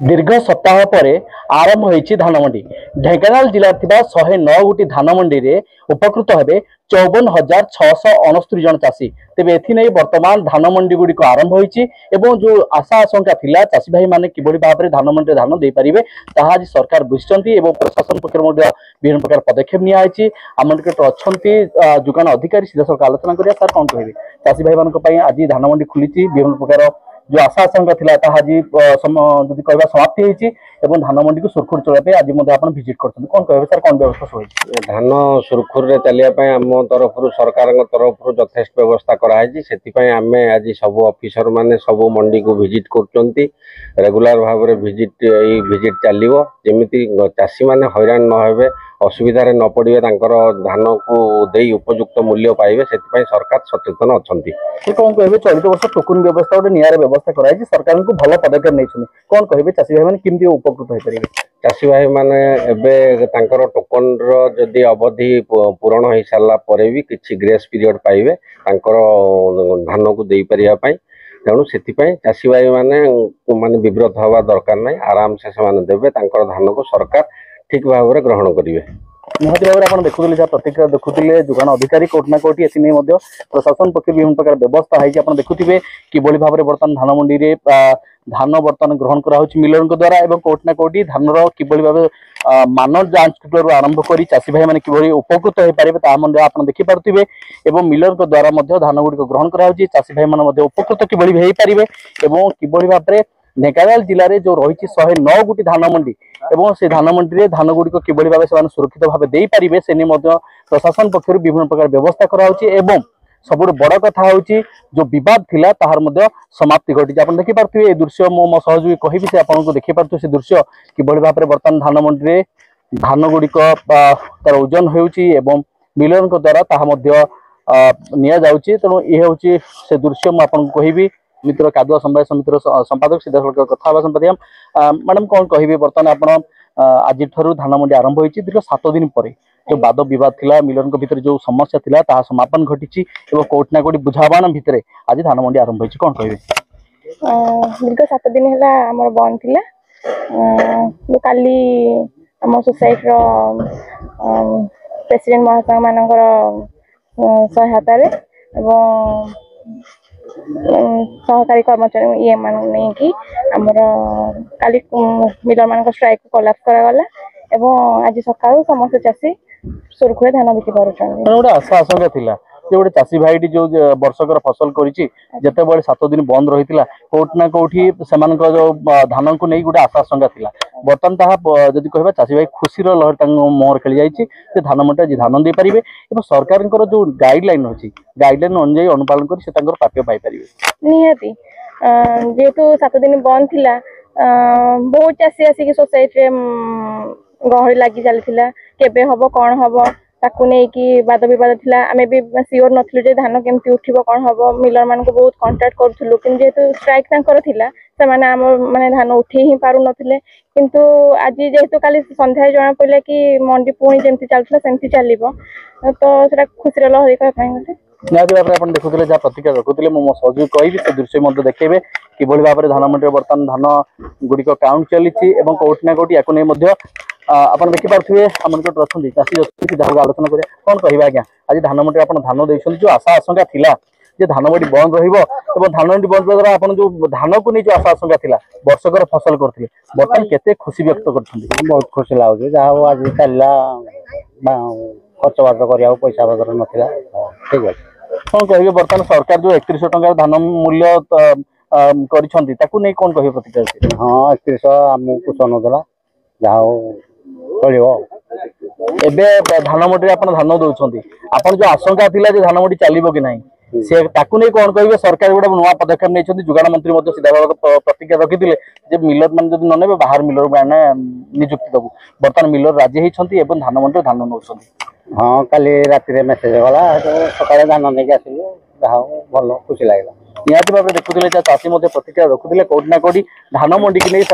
दीर्घ सप्ताह पर आरंभ होईछि धान मंडी। ढेंकानाल जिला थिबा 109 गोटी धान मंडी रे उपकृत हेबे 54,669 जन चाषी। तेबे एथि नै वर्तमान धान मंडी गुडी को आरंभ होईछि एवं जो आशा आशंका थिला चाषी भाई माने किबोली भाबरे धान मंडी धान देई परिबे ताहा आज सरकार बुझिचंती एवं प्रशासन पक्षर मध्ये विभिन्न प्रकार पदक्षेप निया आइछि। आमनके तो अछंती जुगान अधिकारी सीधा सक आलोचना करिया सर कोन कहबे चाषी भाई मानक पई आज धान मंडी खुलिछि विभिन्न प्रकार जो आशा आशंका थिला ताहा जी जदि कहबा समाप्ति होईछि एवं धान मंडी को सुरखुर चलापे आज मध्ये आपण विजिट करछन कोन कहबे सर कोन व्यवस्था होईछि धान सुरखुर रे चलिया पय हम तरफ सरकार तरफ यथेष्ट व्यवस्था करा है सेति पय आमे आज सब ऑफिसर माने सब मंडी को विजिट करचंती रेगुलर भाव रे विजिट चलिवो जेमिति चासी माने हैरान न हेबे असुविधा रे न पड़िबे तांकर धान को देई उपयुक्त मूल्य पाइबे सेति पय सरकार सचेतन अछंती कोन कहबे चलित वर्ष टोकन व्यवस्था ओटे नियार व्यवस्था कराई जे सरकार को भलो पदक्षेप नैछनी कोन कहबे चासी भाई माने किमती उपकृत होई परिबे चासी भाई माने एबे तांकर टोकन रो जदी अवधि पूर्ण होई सारला परे भी किछि ग्रेस पीरियड पाइबे तांकर धान को देई परिया पय तेणु से चाषी भाई माने माने विव्रत हवा दरकार नहीं आराम से देवे धान को सरकार ठीक भाव में ग्रहण करेंगे। निहती भाव में देखुले जहाँ प्रतिक्रिया देखुले जुगान अधिकारी कोट ना कोटी एथि नहीं प्रशासन पक्ष विभिन्न प्रकार व्यवस्था है आप देखुवे कि भाव में बर्तमान धान मंडी रे धान बर्तमान ग्रहण करा मिलर द्वारा एवं कोट ना कोटी धान कि भाव मान जांच आरंभ कर चाषी भाई मैंने कि उपकृत हो पारे आप देखिपे एवं मिलर द्वारा धान गुड़िक ग्रहण करा चाषी भाई मैंने उपकृत कि पारे कि भाव में ढेंकानाल जिले में जो रही 109 गोटी धान मंडी एवं से धान मंडी रे धान गुड़िक कि भाव से सुरक्षित भाव दे पारे से प्रशासन पक्षर विभिन्न प्रकार व्यवस्था करा सब बड़ कथा हूँ जो बद थिला ताहार समाप्ति घटी आप देखिपे ये दृश्य मो सहयोगी कहि से आपको देखिपे से दृश्य कि भाव में बर्तमान धान मंडी रे धान गुड़िक तार ओजन हो मिलर द्वारा तेणु ये हूँ से दृश्य मुझे कहि मित्र कादुआ समवाय समितिर संपादक सीधा कथा संपादक मैडम कौन कहे बर्तमान आज धान मंडी आरंभ होती दीर्घ 7 दिन पर जो वाद बद थिला मिलर भितर जो समस्या थिला ताहा समापन घटी कोट ना कोटी बुझावाना भितर आज धान मंडी आरंभ होती कौन कहे दीर्घ 7 दिन है आम बंद थिला काली आम सोसाइटी प्रेसिडेंट महाशय मानकर सहायतार सहकारी कर्मचारी ये मान नहीं कि आमर काली मिलर मान स्ट्राइक कोलाप्स करागला एवं आज सकाळु समस्त चाषी सुरखुरे धान बिक्री करूछन गोटे आशा आशंका थिला जे गोटे चाषी भाईटी जो वर्षकर फसल करिछि जते बळे 7 दिन बंद रहितिला कोट ना कोठी सेमान को जो धान को नै गोटे आशा आशंका थिला बर्तन ताहा जदि कहबा चाषी भाई खुशीर लहर तंग मोहर खेली जाइछि जे धान मंडी जे धान दे परिबे एवं सरकार जो गाइडलाइन होछि गाइडलाइन अनुसार अनुपालन कर से तांकर प्राप्य पाई परिबे निहाती जेतु 7 दिन बंद थिला बहुत चाषी आसी सोसाइटी रे गहरी लगी चली केबे हबो कौन हबो ताकू नहीं कि वाद बद थिला आमे भी सियोर नथिलु जे धान केमती उठिबो कौन हबो मिलर मान को बहुत कांटेक्ट करथुलु किन जेतु स्ट्राइक तांकर थिला से माने हम माने धान उठी ही पारु नथिले किंतु आज जेतु काली संध्या जणा पइले कि मंडी पुणी जेमती चलथला सेमती चलिबो तो सेटा खुशी रह देखा पई गते निहाती भाव में देखुले जहाँ प्रतिक्रिया रखुले मो सहयोगी कहि से दृश्य देखेबे कि भाव में धान मंडी बर्तमान धान गुड़िक काउंट चली कोट ना कोटी या आप देखिपे आम अच्छा चाषी अच्छी जहाँ आलोचना करें कौन कह आज्ञा आज धान मंडी आप धान देखते जो आशा आशंका थिला जे धान मंडी बंद रही धान मंडी बंद द्वारा आप जो धान को नहीं जो आशा आशंका थिला वर्षकर फसल करते बर्तमान केते खुशी व्यक्त कर बहुत खुशी लगे जहाँ आज चलला खर्च बार्च कर पैसा पतर नाला ठीक है कौन कहे बर्तमान सरकार जो 3100 टंका धान मूल्य करी कौन कहे प्रतिक्रिया हाँ 3100 आमको पोषण देला जहाँ चलो एबे धान मंडी आप धान दौरान आपन जो आशंका थिला जे धान मंडी चलिबो कि नहीं से ताकू नहीं कौन कहे सरकार गोटे नुआ पदक्षेप नहीं जुगाड़ मंत्री सीधा प्रतिक्रिया रखी मिलर मान जब न ने बाहर मिलर मैंने नियुक्ति दबू बर्तमान मिलर राजी होती धान मंडी धान नौ हाँ काली राति मेसेज गला सकाଳେ धान नहीं आसिलु जहाँ भल खुशी लगे निहाती भाव में देखुले चाषी प्रतिक्रिया रखुले कोट ना कोटी धान मंडी की नहीं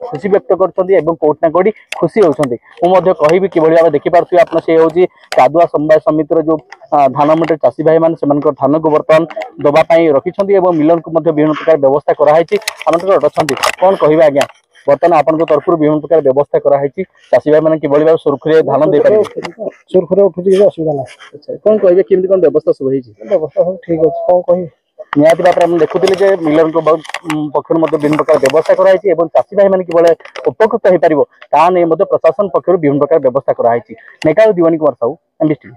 खुशी व्यक्त कर कोट ना कोटी खुशी होती मुझे कहि कि भाव देखिपे आप से हूँ कादुआ समवाय समितिर जो धान मंडी चाषी भाई मैंने धान को बर्तमान दवाई रखिंट मिलन को विभिन्न प्रकार व्यवस्था कराई अच्छा कौन कह आज्ञा बर्तमान आपन तरफ विभिन्न प्रकार व्यवस्था कराई चाषी भाई मैंने किभली भाव सुरखुरी धान दे पारे सुरखुरी उठुची असुविधा ना कौन कहबे केमती कोन व्यवस्था सब होई व्यवस्था सब ठीक अछि कौन कहि निहाती भाव में देखुले जे मिलर को पक्षर विभिन्न प्रकार व्यवस्था कराई चाषी भाई मैंने किभले उपकृत हो पार ता नहीं प्रशासन पक्षर विभिन्न प्रकार व्यवस्था कराई नेता दीवानी कुमार साहू एमबीसी